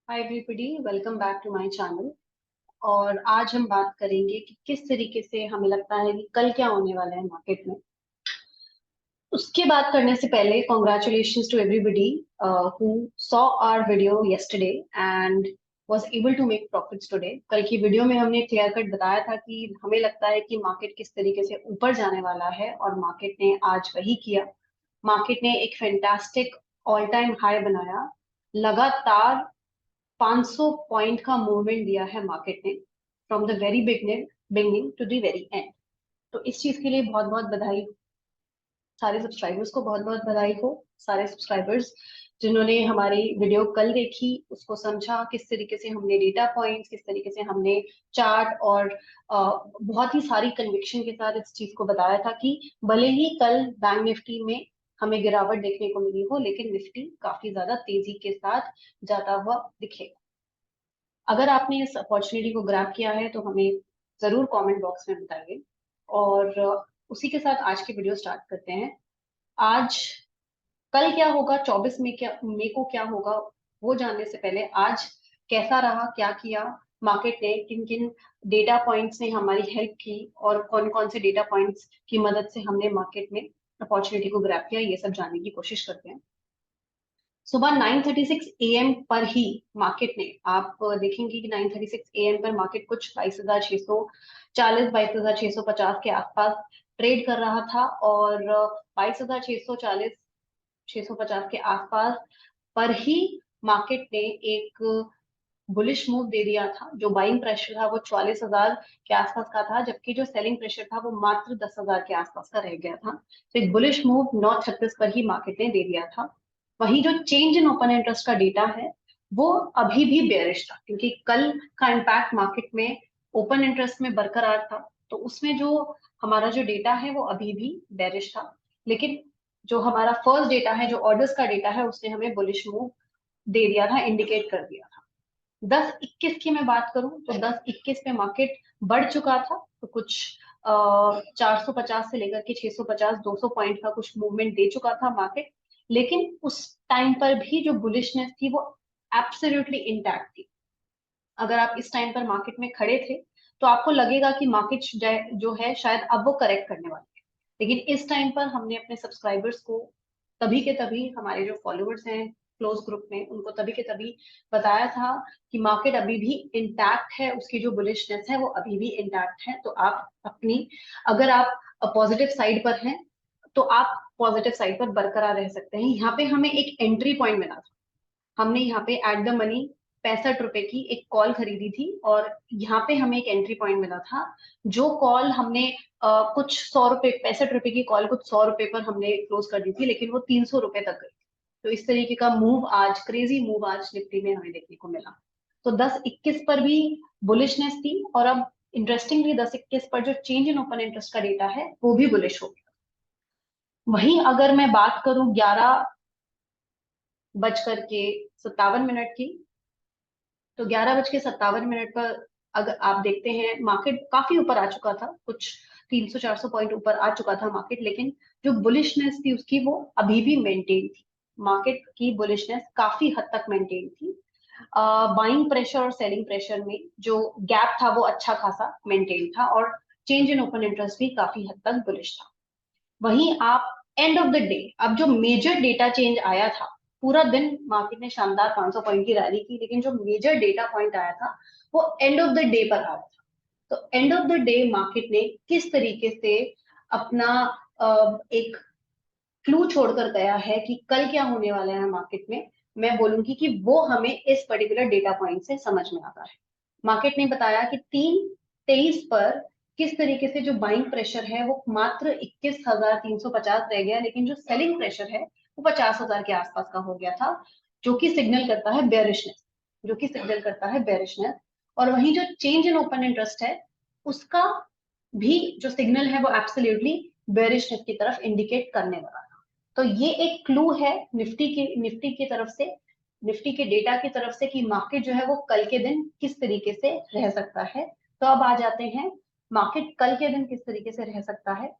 Hi everybody, welcome back to my channel. और आज हम बात करेंगे कि किस तरीके से हमें लगता है कि कल क्या होने वाला है मार्केट में। उसके बात करने से पहले congratulations to everybody who saw our video yesterday and was able to make profits today. कल की वीडियो में हमने क्लियर कट बताया था कि हमें लगता है कि मार्केट किस तरीके से ऊपर जाने वाला है और मार्केट ने आज वही किया। मार्केट ने एक फैंटास्टिक ऑल टाइम हाई बनाया। लगातार 500 पॉइंट का मूवमेंट दिया है मार्केट ने from the very beginning to the very end. तो इस चीज के लिए बहुत बहुत बधाई। सारे सब्सक्राइबर्स को बहुत बहुत बधाई हो। सारे सब्सक्राइबर्स जिन्होंने हमारी वीडियो कल देखी, उसको समझा, किस तरीके से हमने डेटा पॉइंट्स, किस तरीके से हमने चार्ट और बहुत ही सारी कन्विक्शन के साथ इस चीज को बताया था कि भले ही कल बैंक निफ्टी में हमें गिरावट देखने को मिली हो, लेकिन निफ्टी काफी ज्यादा तेजी के साथ जाता हुआ दिखेगा। अगर आपने इस अपॉर्चुनिटी को ग्रैब किया है तो हमें जरूर कमेंट बॉक्स में बताइए। और उसी के साथ आज की वीडियो स्टार्ट करते हैं। आज कल क्या होगा, 24 मई को क्या होगा, वो जानने से पहले आज कैसा रहा, क्या किया मार्केट ने, किन किन डेटा पॉइंट्स ने हमारी हेल्प की और कौन कौन से डेटा पॉइंट्स की मदद से हमने मार्केट में अपॉर्चुनिटी को ग्रैब किया, ये सब जानने की कोशिश करते हैं। सुबह 9:36 AM पर ही मार्केट ने, आप देखेंगे कि 9:36 AM पर मार्केट कुछ 22,640 22,650 के आसपास ट्रेड कर रहा था। और 22,640 650 के आसपास पर ही मार्केट ने एक बुलिश मूव दे दिया था। जो बाइंग प्रेशर था वो 44,000 के आसपास का था, जबकि जो सेलिंग प्रेशर था वो मात्र 10,000 के आसपास का रह गया था। तो एक बुलिश मूव 9:36 पर ही मार्केट ने दे दिया था। वहीं जो चेंज इन ओपन इंटरेस्ट का डेटा है वो अभी भी बेयरिश था, क्योंकि कल का इम्पैक्ट मार्केट में ओपन इंटरेस्ट में बरकरार था। तो उसमें जो हमारा जो डेटा है वो अभी भी बेयरिश था। लेकिन जो हमारा फर्स्ट डेटा है, जो ऑर्डर्स का डेटा है, उसने हमें बुलिश मूव दे दिया था, इंडिकेट कर दिया था। 10:21 की मैं बात करूं तो 10:21 पे मार्केट बढ़ चुका था। तो कुछ 450 से लेकर के 650 200 पॉइंट का कुछ मूवमेंट दे चुका था मार्केट। लेकिन उस टाइम पर भी जो बुलिशनेस थी वो एब्सोल्युटली इंटैक्ट थी। अगर आप इस टाइम पर मार्केट में खड़े थे तो आपको लगेगा कि मार्केट जो है शायद अब वो करेक्ट करने वाली है। लेकिन इस टाइम पर हमने अपने सब्सक्राइबर्स को तभी के तभी, हमारे जो फॉलोअर्स हैं क्लोज ग्रुप में, उनको तभी के तभी बताया था कि मार्केट अभी भी इंटैक्ट है, उसकी जो बुलिशनेस है वो अभी भी इंटैक्ट है। तो आप अपनी, अगर आप पॉजिटिव साइड पर हैं तो आप पॉजिटिव साइड पर बरकरार रह सकते हैं। यहाँ पे हमें एक एंट्री पॉइंट मिला था। हमने यहाँ पे एट द मनी 65 रुपए की एक कॉल खरीदी थी और यहाँ पे हमें एक एंट्री पॉइंट मिला था। जो कॉल हमने कुछ 100 रुपए, 65 रुपए की कॉल कुछ 100 रुपए पर हमने क्लोज कर दी थी, लेकिन वो 300 रुपए तक गई। तो इस तरीके का मूव आज, क्रेजी मूव आज निफ्टी में हमें देखने को मिला। तो 10:21 पर भी बुलिशनेस थी। और अब इंटरेस्टिंगली 10:21 पर जो चेंज इन ओपन इंटरेस्ट का डेटा है वो भी बुलिश हो गया। वहीं अगर मैं बात करूं 11:57 की, तो 11:57 पर अगर आप देखते हैं मार्केट काफी ऊपर आ चुका था, कुछ 300 400 पॉइंट ऊपर आ चुका था मार्केट। लेकिन जो बुलिशनेस थी उसकी वो अभी भी मेंटेन थी। मार्केट की बुलिशनेस काफी हद तक मेंटेन थी। बाइंग प्रेशर और सेलिंग प्रेशर में जो गैप था वो अच्छा खासा मेंटेन था और चेंज इन ओपन इंटरेस्ट भी काफी हद तक बुलिश था। वहीं आप एंड ऑफ द डे, अब जो मेजर डेटा चेंज आया था, पूरा दिन मार्केट ने शानदार 500 पॉइंट की रैली की, लेकिन जो मेजर डेटा पॉइंट आया था वो एंड ऑफ द डे पर आया था। तो end of the day market ने किस तरीके से अपना एक क्लू छोड़कर गया है कि कल क्या होने वाला है मार्केट में, मैं बोलूंगी कि वो हमें इस पर्टिकुलर डेटा पॉइंट से समझ में आता है। मार्केट ने बताया कि 3:23 पर किस तरीके से जो बाइंग प्रेशर है वो मात्र 21,350 रह गया, लेकिन जो सेलिंग प्रेशर है वो 50,000 के आसपास का हो गया था, जो कि सिग्नल करता है बेरिशनेस, जो कि सिग्नल करता है बेरिशनेस। और वहीं जो चेंज इन ओपन इंटरेस्ट है उसका भी जो सिग्नल है वो एब्सोल्युटली बेरिशनेस की तरफ इंडिकेट करने वाला था। तो ये एक क्लू है निफ्टी की तरफ से, निफ्टी के डेटा की तरफ से, कि मार्केट जो है वो कल के दिन किस तरीके से रह सकता है। तो अब आ जाते हैं मार्केट कल के दिन किस तरीके से रह सकता है।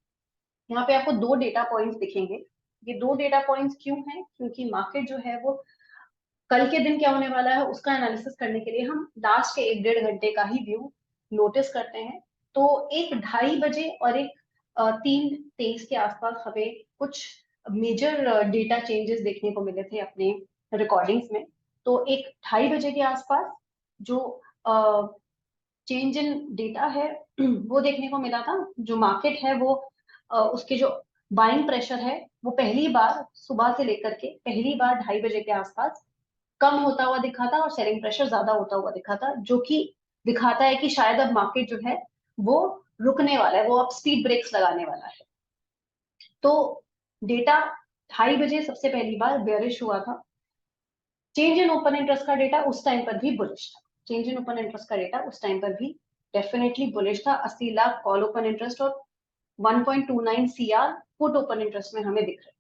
यहाँ पे आपको दो डेटा पॉइंट्स दिखेंगे। ये दो डेटा पॉइंट्स क्यों हैं? क्योंकि मार्केट जो है वो कल के दिन क्या होने वाला है उसका एनालिसिस करने के लिए हम लास्ट के 1-1.5 घंटे का ही व्यू नोटिस करते हैं। तो 1-2:30 बजे और 3:23 के आसपास हमें कुछ मेजर डेटा चेंजेस देखने को मिले थे अपने रिकॉर्डिंग्स में। तो 1-2:30 बजे के आसपास जो चेंज इन डेटा है वो देखने को मिला था। जो मार्केट है वो उसके जो बाइंग प्रेशर है वो पहली बार सुबह से लेकर के पहली बार 2:30 बजे के आसपास कम होता हुआ दिखा था और सेलिंग प्रेशर ज्यादा होता हुआ दिखा था, जो कि दिखाता है कि शायद अब मार्केट जो है वो रुकने वाला है, वो अब स्पीड ब्रेक्स लगाने वाला है। तो डेटा 2:30 बजे सबसे पहली बार बेयरिश हुआ था। चेंज इन ओपन इंटरेस्ट का डेटा उस टाइम पर भी बुलिश था। चेंज इन ओपन इंटरेस्ट का डेटा उस टाइम पर भी डेफिनेटली बुलिश था। 80 लाख कॉल ओपन इंटरेस्ट और 1.29 सीआर पुट ओपन इंटरेस्ट में हमें दिख रहे हैं।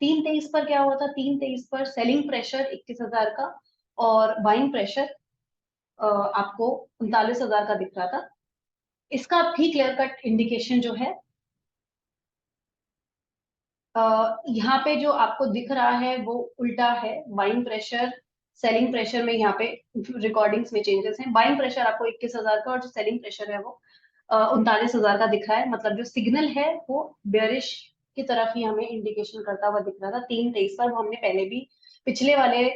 3:23 पर क्या हुआ था? 3:23 पर सेलिंग प्रेशर 21,000 का और बाइंग प्रेशर आपको 39,000 का दिख रहा था। इसका भी क्लियर कट इंडिकेशन जो है यहाँ पे जो आपको दिख रहा है वो उल्टा है। बाइंग प्रेशर सेलिंग प्रेशर में यहाँ पे रिकॉर्डिंग्स में चेंजेस हैं। बाइंग प्रेशर आपको 21,000 का और जो सेलिंग प्रेशर है वो 39,000 का दिख रहा है। मतलब जो सिग्नल है वो बेयरिश की तरफ ही हमें इंडिकेशन करता हुआ दिख रहा था 3:23 पर। वो हमने पहले भी पिछले वाले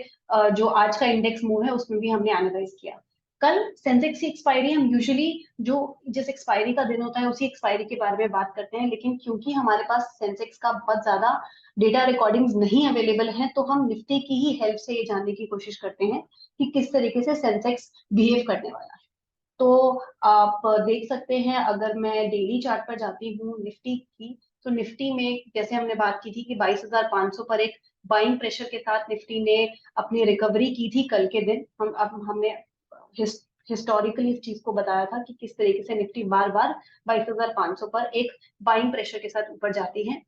जो आज का इंडेक्स मूव है उसमें भी हमने एनालाइज किया। कल सेंसेक्स की एक्सपायरी हम यूजुअली जो जिस एक्सपायरी का दिन होता है उसी एक्सपायरी के बारे में बात करते हैं, लेकिन क्योंकि हमारे पास सेंसेक्स का बहुत ज्यादा डेटा रिकॉर्डिंग्स नहीं अवेलेबल हैं तो हम निफ्टी की ही हेल्प से ये जानने की कोशिश करते हैं कि किस तरीके से सेंसेक्स बिहेव करने वाला है। तो आप देख सकते हैं, अगर मैं डेली चार्ट पर जाती हूँ निफ्टी की, तो निफ्टी में जैसे हमने बात की थी कि 22,500 पर एक बाइंग प्रेशर के साथ निफ्टी ने अपनी रिकवरी की थी कल के दिन। हमने हिस्टोरिकली इस चीज को बताया था कि किस तरीके से निफ्टी बार बार 22,500 पर एक बाइंग प्रेशर के साथ ऊपर जाती है।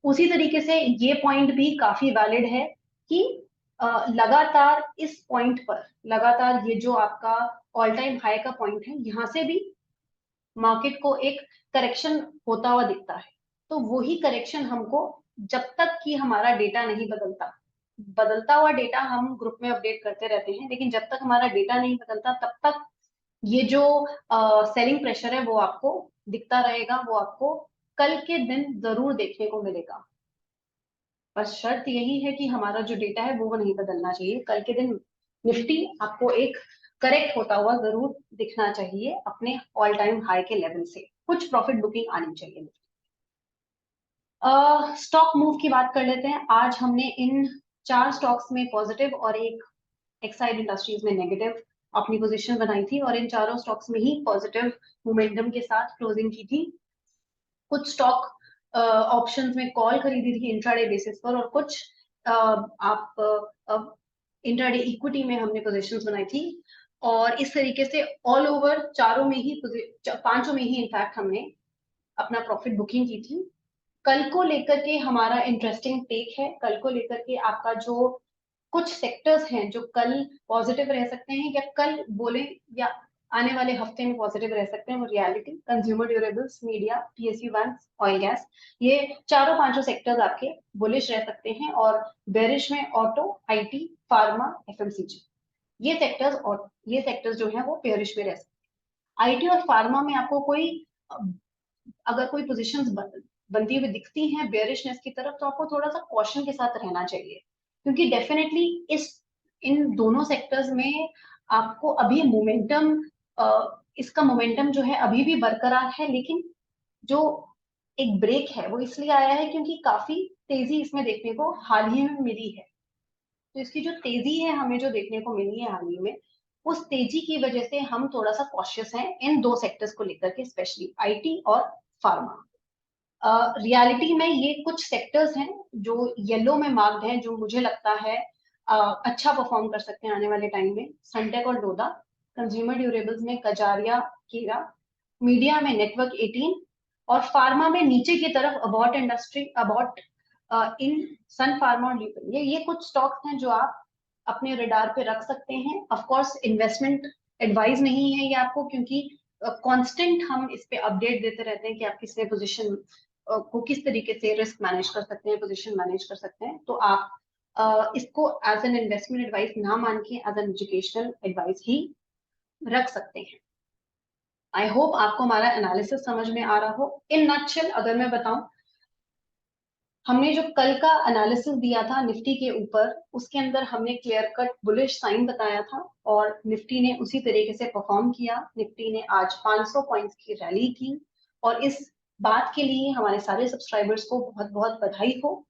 उसी तरीके से ये पॉइंट भी काफी वैलिड है कि लगातार इस पॉइंट पर लगातार ये जो आपका ऑल टाइम हाई का पॉइंट है यहाँ से भी मार्केट को एक करेक्शन होता हुआ दिखता है। तो वही करेक्शन हमको, जब तक कि हमारा डेटा नहीं बदलता, बदलता हुआ डेटा हम ग्रुप में अपडेट करते रहते हैं, लेकिन जब तक हमारा डेटा नहीं बदलता तब तक ये जो सेलिंग प्रेशर है वो आपको दिखता रहेगा, वो आपको कल के दिन जरूर देखने को मिलेगा। बस शर्त यही है कि हमारा जो डेटा है वो नहीं बदलना चाहिए। कल के दिन निफ्टी आपको एक करेक्ट होता हुआ जरूर दिखना चाहिए अपने ऑल टाइम हाई के लेवल से, कुछ प्रॉफिट बुकिंग आनी चाहिए। स्टॉक मूव की बात कर लेते हैं। आज हमने इन 4 स्टॉक्स में पॉजिटिव और एक एक्साइड इंडस्ट्रीज में नेगेटिव अपनी पोजीशन बनाई थी और इन चारों स्टॉक्स में ही पॉजिटिव मोमेंटम के साथ क्लोजिंग की थी। कुछ स्टॉक ऑप्शंस में कॉल खरीदी थी इंट्राडे बेसिस पर, और कुछ आप इंट्राडे इक्विटी में हमने पोजीशंस बनाई थी। और इस तरीके से ऑल ओवर चारों में ही पांचों में ही इनफैक्ट हमने अपना प्रॉफिट बुकिंग की थी। कल को लेकर के हमारा इंटरेस्टिंग टेक है। कल को लेकर के आपका जो कुछ सेक्टर्स हैं जो कल पॉजिटिव रह सकते हैं या कल बोले या आने वाले हफ्ते में पॉजिटिव रह सकते हैं, वो reality, consumer durables, media, PSU bank, oil gas, ये चारों पांचों सेक्टर्स आपके बुलिश रह सकते हैं। और बेरिश में ऑटो, आईटी, फार्मा, एफएमसीजी, ये सेक्टर्स जो है वो बेरिश में रह सकते हैं। आईटी और फार्मा में आपको कोई अगर कोई पोजीशंस बनती हुई दिखती हैं बेयरिशनेस की तरफ, तो आपको थोड़ा सा कॉशन के साथ रहना चाहिए, क्योंकि डेफिनेटली इस इन दोनों सेक्टर्स में आपको अभी मोमेंटम, इसका मोमेंटम जो है अभी भी बरकरार है, लेकिन जो एक ब्रेक है वो इसलिए आया है क्योंकि काफी तेजी इसमें देखने को हाल ही में मिली है। तो इसकी जो तेजी है हमें जो देखने को मिली है हाल ही में, उस तेजी की वजह से हम थोड़ा सा कॉशियस हैं इन दो सेक्टर्स को लेकर के, स्पेशली आईटी और फार्मा। रियलिटी में ये कुछ सेक्टर्स हैं जो येलो में मार्क्ड हैं, जो मुझे लगता है अच्छा परफॉर्म कर सकते हैं आने वाले टाइम में। सनटेक और डोडा, कंज्यूमर ड्यूरेबल्स में कजारिया, कीरा, मीडिया में नेटवर्क 18, और फार्मा में नीचे की तरफ अबॉट इंडस्ट्री, अबॉट, इन सन फार्मा और ल्यूपिन। ये कुछ स्टॉक्स हैं जो आप अपने रडार पे रख सकते हैं। ऑफ कोर्स इन्वेस्टमेंट एडवाइस नहीं है ये आपको, क्योंकि कांस्टेंट हम इस पे अपडेट देते रहते हैं कि आप किसने पोजीशन को किस तरीके से रिस्क मैनेज कर सकते हैं, पोजीशन मैनेज कर सकते हैं। तो आप इसको एज एन इन्वेस्टमेंट एडवाइस ना मान के एज एन एजुकेशनल एडवाइस ही रख सकते हैं। आई होप आपको हमारा एनालिसिस समझ में आ रहा हो। इन नटशेल अगर मैं बताऊं, हमने जो कल का एनालिसिस दिया था निफ्टी के ऊपर, उसके अंदर हमने क्लियर कट बुलिश साइन बताया था और निफ्टी ने उसी तरीके से परफॉर्म किया। निफ्टी ने आज 500 पॉइंट्स की रैली की और इस बात के लिए हमारे सारे सब्सक्राइबर्स को बहुत बहुत बधाई हो।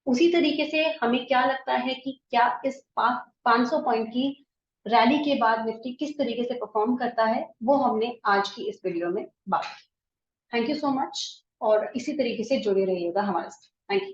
उसी तरीके से हमें क्या लगता है कि क्या इस 500 पॉइंट की रैली के बाद निफ्टी किस तरीके से परफॉर्म करता है, वो हमने आज की इस वीडियो में बात की। थैंक यू सो मच और इसी तरीके से जुड़े रहिएगा हमारे साथ। Thank you.